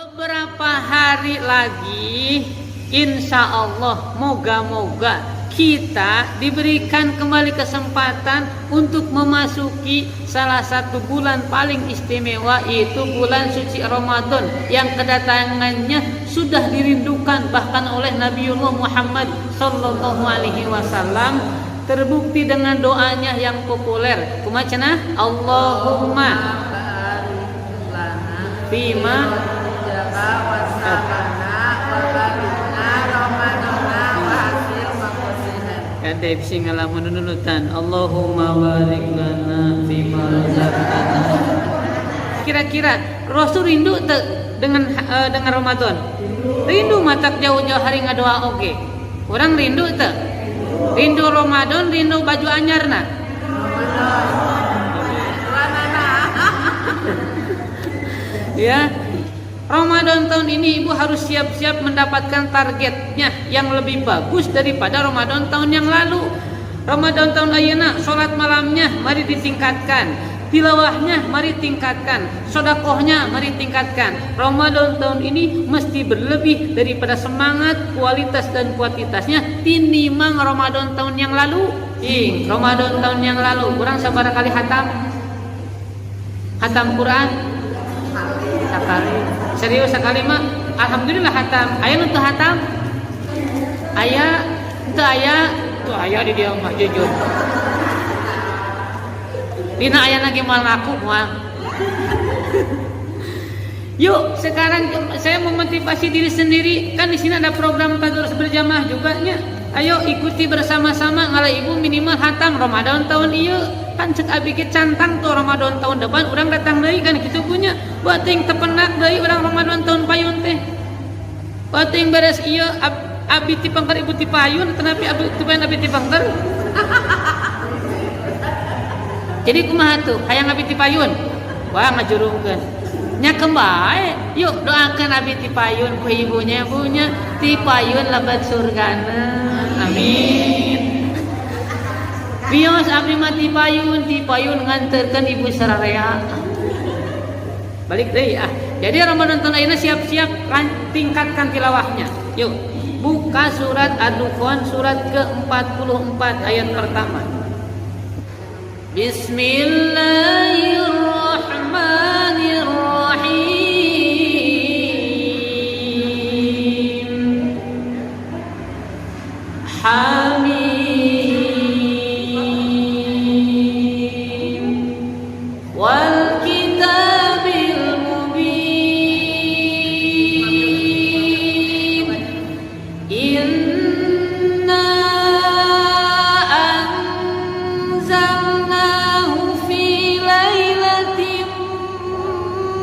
Beberapa hari lagi insya Allah moga-moga kita diberikan kembali kesempatan untuk memasuki salah satu bulan paling istimewa, yaitu bulan suci Ramadan yang kedatangannya sudah dirindukan bahkan oleh Nabiullah Muhammad sallallahu alaihi wasallam. Terbukti dengan doanya yang populer, kumacana Allahumma bima ada sing ngalamun nunutan Allahumma barik lana fima razaqtana. Kira-kira Rasul rindu dengan Ramadan? Rindu matak jauh-jauh hari ngadoa oge. Orang rindu teu? Rindu Ramadan, rindu baju anyarna. Ya, Ramadan tahun ini ibu harus siap-siap mendapatkan targetnya yang lebih bagus daripada Ramadan tahun yang lalu. Ramadan tahun ayeuna sholat malamnya mari ditingkatkan, tilawahnya mari tingkatkan, sodakohnya mari tingkatkan. Ramadan tahun ini mesti berlebih daripada semangat, kualitas dan kuantitasnya tinimbang Ramadan tahun yang lalu. Ramadan tahun yang lalu kurang sabaraha kali hatam Quran? Sekali. Serius sekali mah alhamdulillah hatam. Aya nu teu hatam? Aya teu aya? Tuh aya di dia mah jujur. Dina aya lagi moal ngaku moal. Yuk sekarang saya memotivasi diri sendiri, kan di sini ada program tadarus berjamaah juga nya. Ayo ikuti bersama-sama ngalah ibu minimal hatam Ramadan tahun ieu. Kan cek abi ge cantang tuh Ramadan tahun depan urang datang deui kan kitu punya. Bating tepenak deui urang Ramadan tahun payun teh. Bating beres ieu abi ti pangker ibu ti payun tanapi abi ti pangker. Jadi kumaha tuh hayang abi ti payun? Wah ngajurungkeun. Nya kembae, yuk doakan abi ti payun ku ibunya ti payun lebat surgana. Amin. Bios abdi mah ti payun nganterkeun ibu sararea. Balik deui ah. Jadi Ramadan tahun ayeuna siap-siap tingkatkan tilawahnya. Yuk, buka surat Ad-Dukhan surat ke-44 ayat pertama. Bismillahirrahmanirrahim. Hamim. Wal kitabil mubin. Inna anzalnahu fi lailatin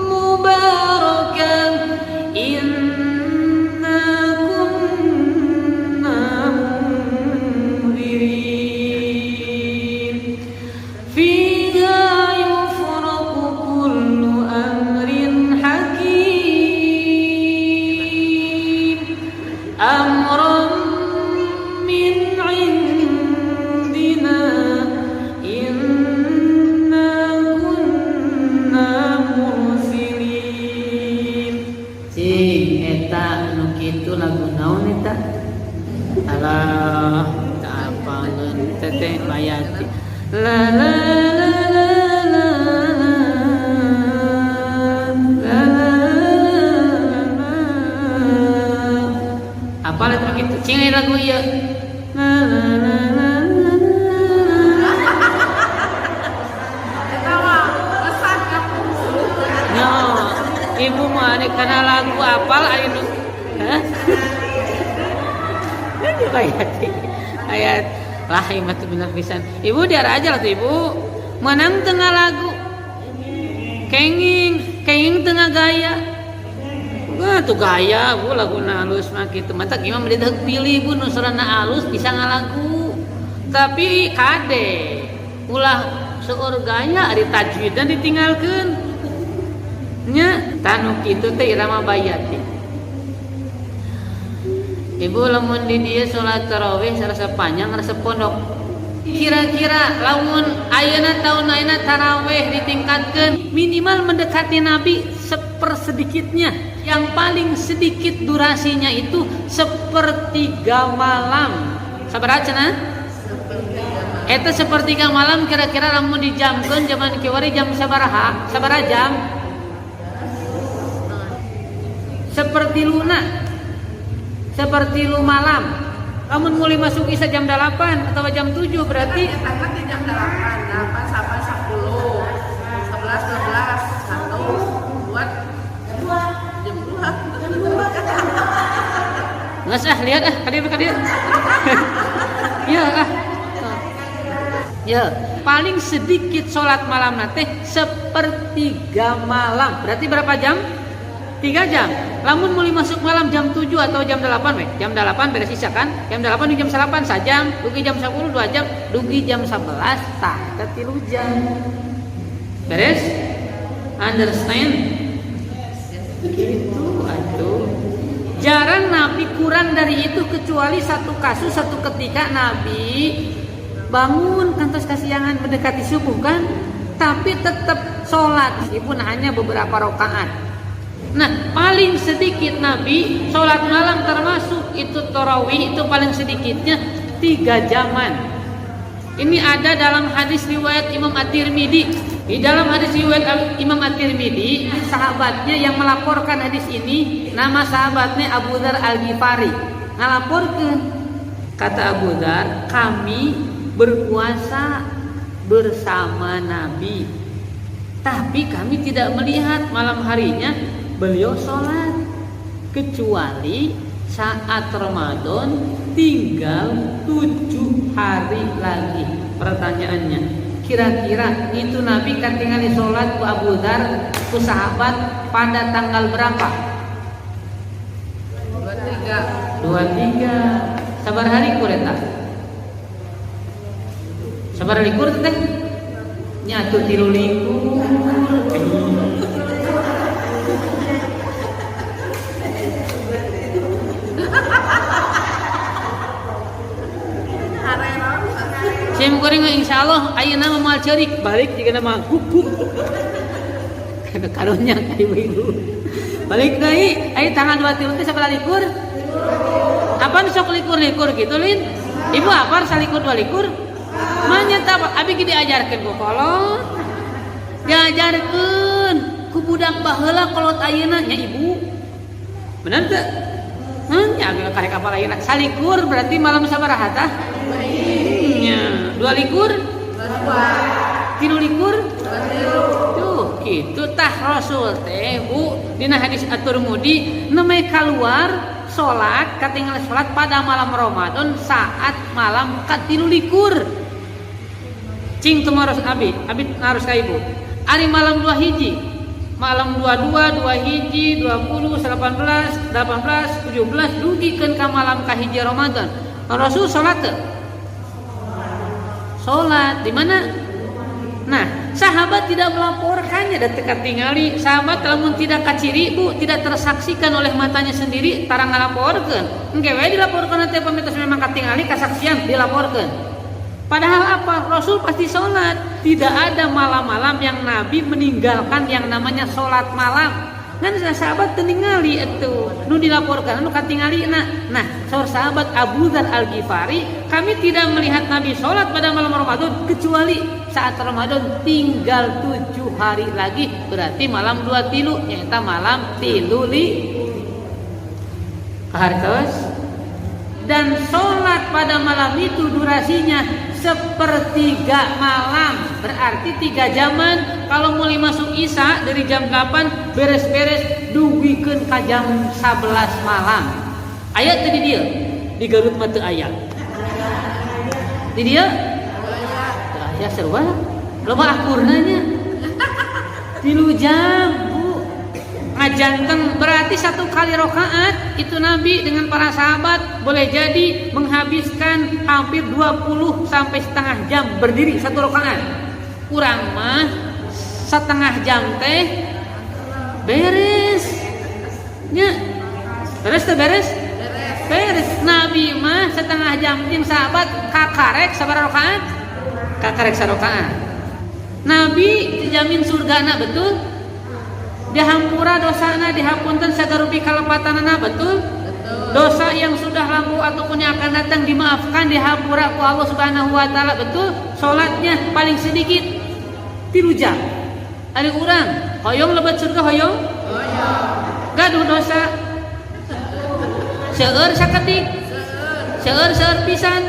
mubarakah. Inna kunna mundirin. Fiha yufraqu kullu amrin hakim. Amran min indina. Inna kunna mursilin. Cing eta nu kitu lagu naon eta? Alah, tak apaleun teteh mayati. La la la la la la la. Apa lagu gitu? Cing lagu ieu. La la la la. No, ibu mah ane kana lagu apal aya nu. Hah? Ayat rahim atuh bener pisan. Ibu diar aja lah tuh ibu. Menang tengah lagu. Kenging tengah gaya. Wah tuh gaya bu laguna halus mah kitu. Mata gimana mendedak pilih bu nu sorana halus bisa ngalagu. Tapi kade ulah seueur gaya ari tajwid dan ditinggalkeun. Nya tanu kitu teh irama bayati. Ibu lamun di dieu salat tarawih sarasa panjang sarasa pondok. Kira-kira lamun ayeuna taun ayeuna tarawih ditingkatkeun minimal mendekati Nabi sepersedikitnya. Yang paling sedikit durasinya itu sepertiga malam. Sabar cenah? Eta sepertiga malam kira-kira lamun dijamkeun zaman kiwari jam sabaraha? Sabaraha jam? Seperti lu malam. Lamun mulai masuk isya jam 8 atau jam 7 berarti Kita di jam 8 sampai 10, 11, 12, 1, 2, jam 2. Nggak sah, lihat kadir. Ya Ya, paling sedikit sholat malam nanti sepertiga malam. Berarti berapa jam? 3 jam. Lamun mulai masuk malam jam 7 atau jam 8 weh. Jam 8 beres isya kan? Jam 8 di jam 8 sajam, dugi jam 10 2 jam, dugi jam 11 tah 3 jam. Beres? Understand? Gitu atuh. Jarang Nabi kurang dari itu kecuali satu kasus satu ketika Nabi bangun kantos kasiangan mendekati subuh kan, tapi tetap sholat meskipun hanya beberapa rakaat. Nah, paling sedikit Nabi sholat malam termasuk itu tarawih itu paling sedikitnya 3 jaman. Ini ada dalam hadis riwayat Imam At-Tirmidzi. Di dalam hadis riwayat Imam At-Tirmidzi, sahabatnya yang melaporkan hadis ini nama sahabatnya Abu Dzar Al-Ghifari. Ngalaporkeun, kata Abu Dzar, kami berpuasa bersama Nabi, tapi kami tidak melihat malam harinya beliau sholat kecuali saat Ramadan tinggal 7 hari lagi. Pertanyaannya, kira-kira itu Nabi kan tinggal sholat ku Abu Dzar ku sahabat pada tanggal berapa? 23. Sabar hari kureta. Sabar likur teh nyatu 3 likur. Saya mau goreng insyaallah ayeuna mah moal ceurik balik jika nama guguk. Kana karunya ibu-ibu. Balik deui aya tanggal 23 teh sabaraha likur? Apaan sok likur-likur gitu Lin? Ibu apar salikur 2 likur? Manya tak abi ki diajarkeun ku kolot. Diajarkeun ku budak baheula kolot ayeuna nya ibu. Bener teu? Nya karek apal ayeuna salikur berarti malam sabaraha tah? 2 likur? 3 likur? Tuh, gitu tah Rasul teh Bu dina hadis At-Tirmidzi nemai keluar salat katinggal salat pada malam Ramadan saat malam ka3 likur. Cing tumaros abi harus ka ibu. Ari malam 2 hiji. Malam 22, 2 hiji, 20, 18, 17 dugikeun ka malam ka hiji Ramadan. Rasul salat teu? Sholat di mana? Nah, sahabat tidak melaporkannya dan teka tingali. Sahabat lamun tidak kaciri Bu, tidak tersaksikan oleh matanya sendiri, tarang ngalaporkeun. Engke we dilaporkeun teh pamitos memang katingali kasaksian dilaporkeun. Padahal apa? Rasul pasti sholat. Tidak ada malam-malam yang Nabi meninggalkan yang namanya sholat malam. Kan sahabat ningali itu nu dilaporkan nu katingalina. Nah, sahabat Abu Dzar Al-Ghifari, kami tidak melihat Nabi sholat pada malam Ramadan kecuali saat Ramadan tinggal 7 hari lagi, berarti malam 23 nyaeta malam 3 kahartos. Dan sholat pada malam itu durasinya sepertiga malam, berarti 3 jaman. Kalau mulai masuk isya dari jam 8 beres-beres dugikeun ka jam 11 malam. Aya teh di dieu di Garut mah teu aya. Di dieu teu aya sarua loba akurna nya 3 jam Bu ngajanten, berarti 1 kali rakaat itu Nabi dengan para sahabat boleh jadi menghabiskan hampir 20 sampai setengah jam berdiri 1 rakaat. Kurang mah setengah jam teh beres. Nya beres teh beres? Beres. Nabi mah setengah jam jeung sahabat kakarek sabaraha rakaat? Kakarek 1 rakaat. Nabi dijamin surgana betul? dihampura dosana dihapunten sagarupi kalepatanana, betul? Dosa yang sudah lampau ataupun yang akan datang dimaafkan dihampura ku Allah Subhanahu wa taala, betul? Salatnya paling sedikit 3 jam. Ari urang hoyong lebat surga hoyong? Gaduh dosa seueur sakedik seueur pisan.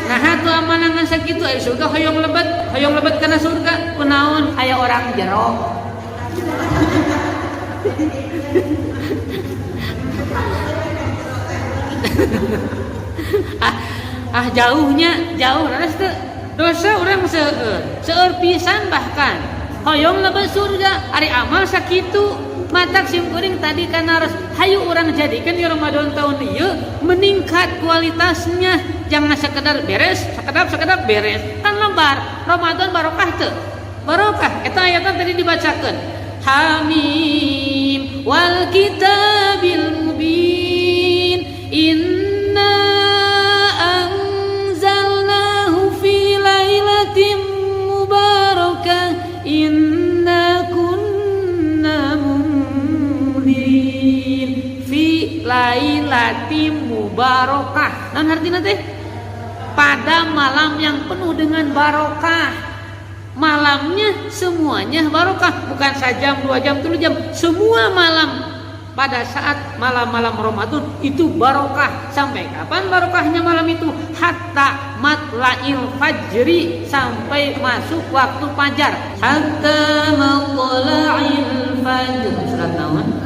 Nah hatu amalangan sakitu aya surga hoyong lebat kana surga kunaon aya orang jero. jauh ranas teu dosa urang seueur pisan bahkan hoyong lebat surga ari amal sakitu matak simkuring tadi kana hayu urang jadikan di Ramadan tahun ieu meningkat kualitasnya, jangan sekedar beres sekedap beres kan lembar Ramadan barokah teu barokah eta ayatan tadi dibacakeun Hamim wal kitabil mubin inna anzalnahu fi lailatin mubarakah inna kunna mundirin fi lailatin mubarakah. Naon artina teh? Pada malam yang penuh dengan barokah. Malamnya semuanya barokah, bukan sajam, 2 jam, 3 jam, semua malam pada saat malam-malam Ramadan itu barokah. Sampai kapan barokahnya malam itu? Hatta matla'il fajri, sampai masuk waktu fajar. Hatta matla'il fajr. Surat naon?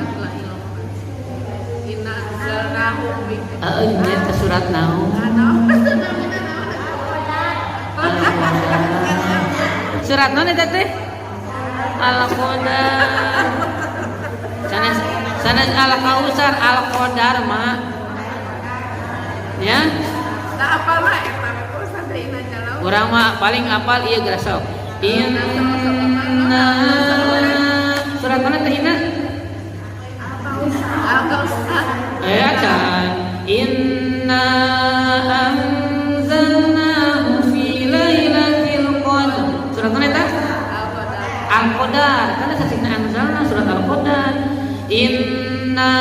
Inna anzalnahu Itu surat naon? Surat naon eta teh? Al-Qadar. Sanes Al-Kausar, Al-Qadar mah. Ya. Tah apal mah eta urusan deui jalau. Urang mah paling apal ieu geura sok. Inna surat mana teh ina? Al-Kausar. Acan. Inna anzalnahu fi lailatul qadr. Surat mana eta? Al-Qadar. Kana sasina anzalna surat Al-Qadar. Inna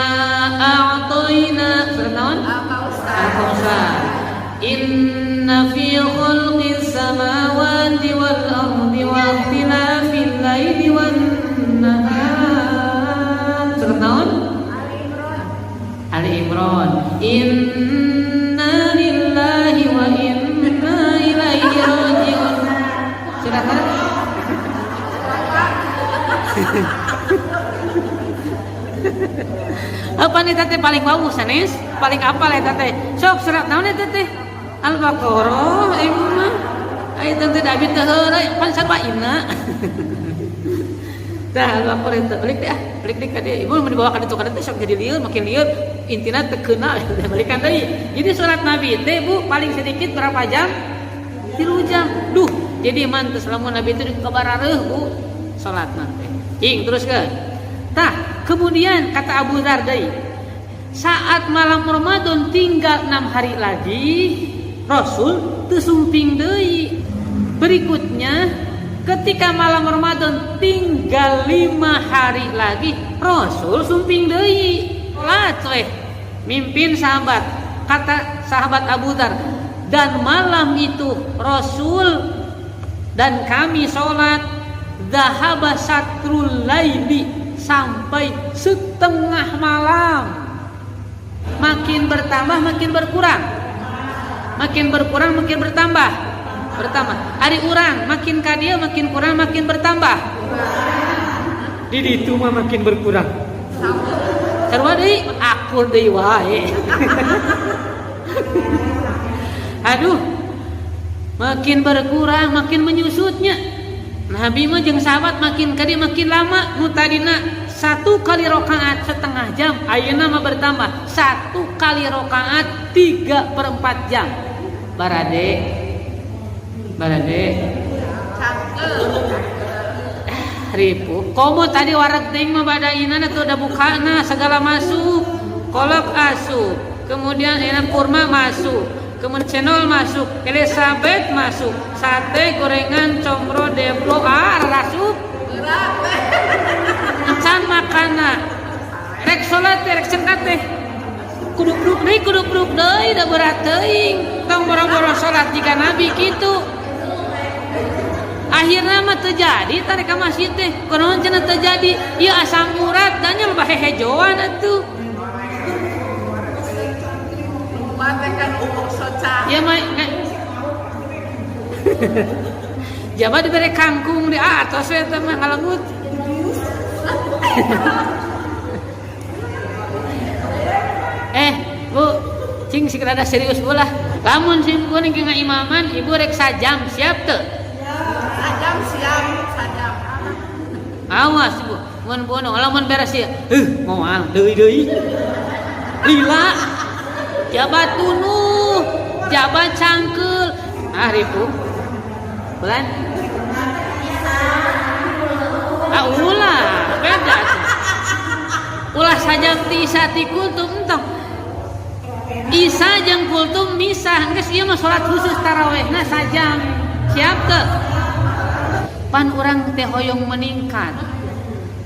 a'tayna surat naon? Al-Kausar. Inna fi khalqis samawati wal ardi wa ikhtilafil laili wan nahar. Surat naon? Ali Imran. Inna lillahi wa inna ilaihi raji'un. Surat naon? Apa nih teh paling bau sanes? Paling apal eta teh? Sok surat naon eta teh? Al-Baqarah ieu mah. Aya teh David teh heureuy pan sabaina. Tah Al-Baqarah teh balik teh balik ka dieu. Ibu mun dibawa ka ditu kana teh sok jadi lieur makin lieur intina teu keuna balikan deui. Jadi surat Nabi teh Bu paling sedikit berapa jam? 3 jam. Duh, jadi mantes lamun Nabi teh kabarareuh Bu salatna teh. Ing teruskeun. Tah, kemudian kata Abu Dzar deui, saat malam Ramadan tinggal 6 hari lagi, Rasul teu sumping deui. Berikutnya, ketika malam Ramadan tinggal 5 hari lagi, Rasul sumping deui. Salat weh, mimpin sahabat. Kata sahabat Abu Dzar, dan malam itu Rasul dan kami salat zahaba satrul laili, sampai setengah malam. Makin bertambah makin berkurang. Makin berkurang makin bertambah. Ari urang makin ka dieu makin kurang makin bertambah. Di ditu mah makin berkurang. Sarua deui akur deui wae. Aduh. Makin berkurang makin menyusutnya. Nabi mah jeung sahabat makin kadi makin lama nu tadina 1 kali rakaat setengah jam ayeuna mah bertambah 1 kali rakaat 3/4 jam. Barade ripuh komo tadi wareg teuing mah badaina tuh udah bukana segala masuk kolak asup kemudian enak kurma masuk kemudian cendol masuk Elizabeth masuk sate gorengan combro deplo rasup can kudu bruk deui da berat teuing tong boro-boro salat jika Nabi kitu. Akhirna mah terjadi tarik ka masjid teh kunaon cenah terjadi ieu asam urat da nya loba hehejoan atuh. Mate kan umur soca. Ya mah jabat dibere kangkung di atas eta mah ngalengut. Bu, cing sik rada serius ulah. Lamun sim kuning ke imaman, ibu rek sajam siap teu? Sajam siap, sajam. Awas ibu, mun bono lamun beres ieu. Moal deui. Lila. Jabat tunuh, jabat cangkeul. Ribu. Bulan. Ulah, beda. Ulah sajam ti isa ti kultum entong. Isa jeung kultum misah geus ieu mah salat khusus tarawihna sajam. Siap teu? Pan urang teh hoyong meningkat.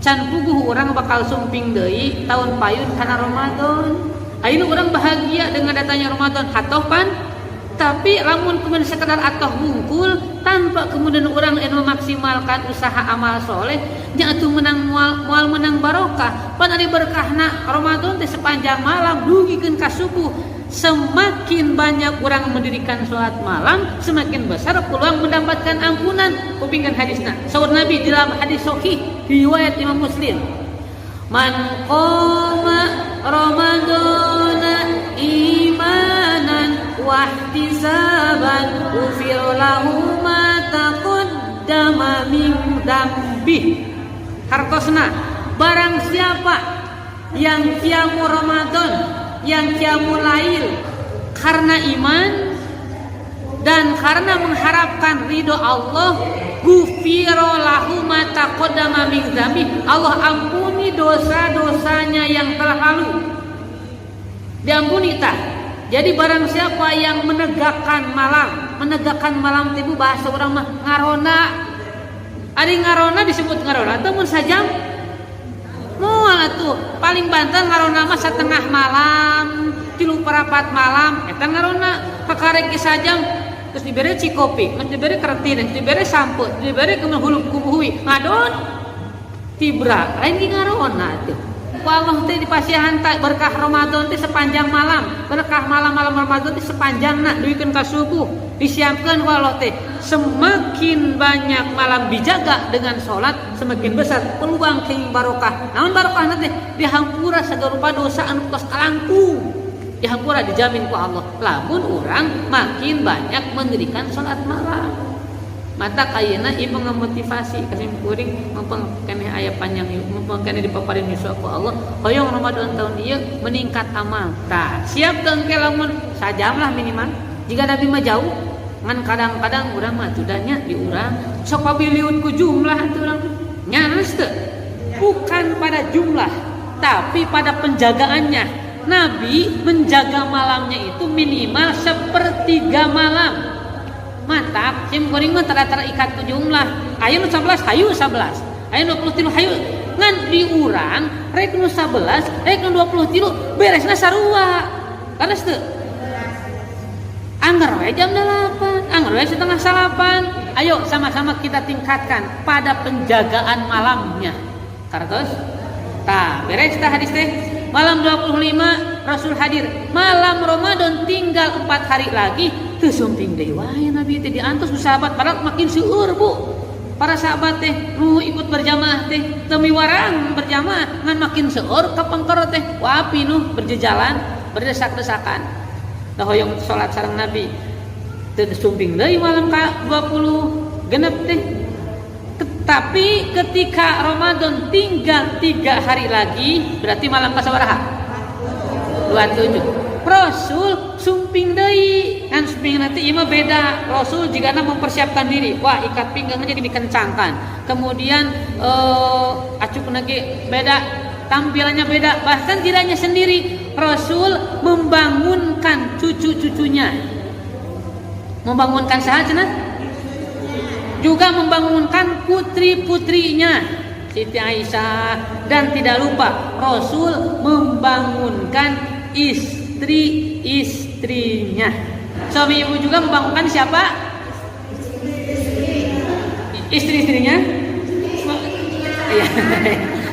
Can puguh urang bakal sumping deui taun payun kana Ramadan. Ayeuna urang bahagia dengan datanya Ramadan hatoh pan. Tapi lamun kemudian sekedar atoh hungkul tanpa kemudian urang anu memaksimalkan usaha amal soleh nya atuh menang moal menang barokah. Pan ari berkahna Ramadan teh sepanjang malam dugikeun ka subuh. Semakin banyak orang mendirikan sholat malam, semakin besar peluang mendapatkan ampunan. Kupingkan hadisna. Saur Nabi dalam hadis sahih riwayat Imam Muslim. Man qama Ramadana imanan wa ihtisaban ghufira lahu ma taqaddama min dzambi. Hartosna barang siapa yang qiyamu Ramadan, yang qiyamul lail karena iman dan karena mengharapkan ridho Allah, ghufira lahu ma taqaddama min dzambi, Allah ampuni dosa-dosanya yang telah lalu. Diampuni tah. Jadi barang siapa yang menegakkan malam tibu bahasa orang mah ngarona. Ari ngarona disebut ngarona teu mun sajam moal atuh paling banter ngarona mah setengah malam 3/4 malam eta ngarona kakarek sajam terus dibere cikopi terus dibere kertin terus dibere sampo dibere kemudian hulu kubuhui ngadon tibra lain ge ngarona atuh ku Allah teh dipasihan tak berkah Ramadan teh sepanjang malam berkah malam-malam Ramadan teh sepanjangna duikeun ka subuh disiapkeun ku Allah teh semakin banyak malam dijaga dengan sholat semakin besar peluang keng barokah. Namun barokah nanti dihampura segala rupa dosa anu tos kalangkung. Dihampura dijamin ku Allah. Lamun orang makin banyak mendirikan sholat malam. Mata kayana ieu ngamotivasi kasim kuring mumpung keneh aya panjang mumpung keneh dipaparin hisab ku Allah. Hoyong Ramadan tahun ieu meningkat amal. Tah, siap teu engke lamun sajam lah minimal. Jika Nabi mah jauh ngan kadang-kadang urang mah tudanya di urang sok pabilieun ku jumlah atuh urang nyanes teu bukan pada jumlah tapi pada penjagaannya. Nabi menjaga malamnya itu minimal 1/3 malam. Mata sim kuring mah tara-tara ikat ku jumlah. Aya nu 11 hayu 11. Aya 23 hayu ngan di urang rek nu 11 rek nu 23 beresna sarua. Kanas teu? Anggar we jam 8, anggar we setengah 8. Ayo sama-sama kita tingkatkan pada penjagaan malamnya. Kartos? Tah, beres tah hadis teh. Malam 25 Rasul hadir. Malam Ramadan tinggal 4 hari lagi. Teu sumping deui wae Nabi teh diantos ku sahabat padahal makin seueur Bu. Para sahabat teh nu ikut berjamaah teh teu miwarang berjamaah ngan makin seueur kapengker teh wapi nu berjejalan berdesak-desakan. Dah hoyong salat sareng Nabi teu sumping deui malam ka 20 genep teh. Tetapi ketika Ramadan tinggal 3 hari lagi berarti malam ka sabaraha? 27. Rasul sumping deui. Kan sumping nanti ieu mah beda. Rasul jigana mempersiapkan diri. Wah, ikat pinggangnya dikencangkan. Kemudian acukna ge beda. Tampilannya beda, bahkan tidak hanya sendiri. Rasul membangunkan cucu-cucunya, membangunkan sahaja, juga membangunkan putri-putrinya Siti Aisyah, dan tidak lupa Rasul membangunkan istri istrinya. Suami ibu juga membangunkan siapa? Istri-istrinya? Iya.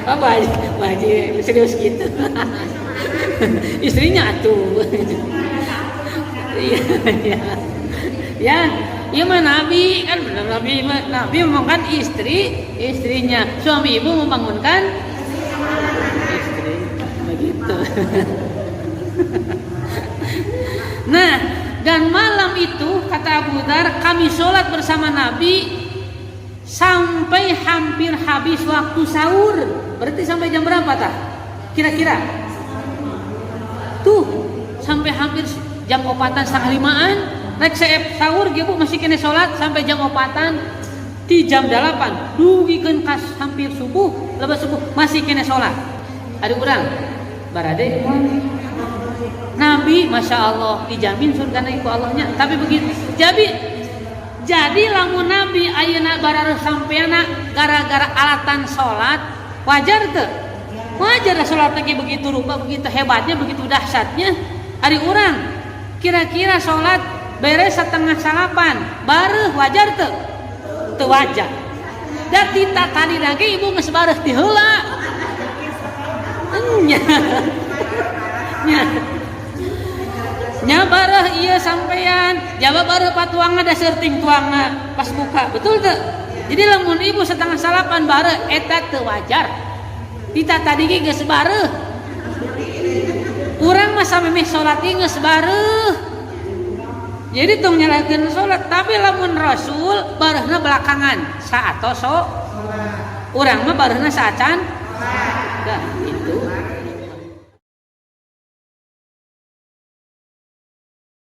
Apa Haji serius gitu. Istrinya tuh. Iya, iya. Ya, iya mah Nabi kan Nabi membangunkan istrinya. Suami ibu membangunkan istri. Begitu. Nah, dan malam itu kata Abu Dzar kami sholat bersama Nabi sampai hampir habis waktu sahur. Berarti sampai jam berapa tah? Kira-kira? Tuh, sampai hampir jam 4:30 5-an. Rek saep sahur ge Bu masih kena sholat sampai jam 4-an. Di jam 8 dugikeun kas hampir subuh, lepas subuh masih kena sholat. Ada urang barade Nabi Masya Allah dijamin surga ku Allahnya. Tapi begitu jadi lamun Nabi ayeuna bararuh sampeana gara-gara alatan sholat wajar teu? Wajar sholat lagi begitu rupa, begitu hebatnya, begitu dahsyatnya. Ari urang kira-kira sholat beres 7:30 bareuh wajar teu? Teu wajar. Da tita tadi lagi ibu geus bareuh ti heula. Nya bareuh ieu sampean, jawab bareuh patuangna da seuting tuangna pas buka. Betul teu? Jadi lamun ibu 7:30 bareuh eta teu wajar. Tita tadi ge geus bareuh. Urang mah samemeh salat ge geus bareuh. Jadi tong nyalakeun salat, tapi lamun Rasul bareuhna belakangan saatos so. Urang mah bareuhna saacan. Dah itu.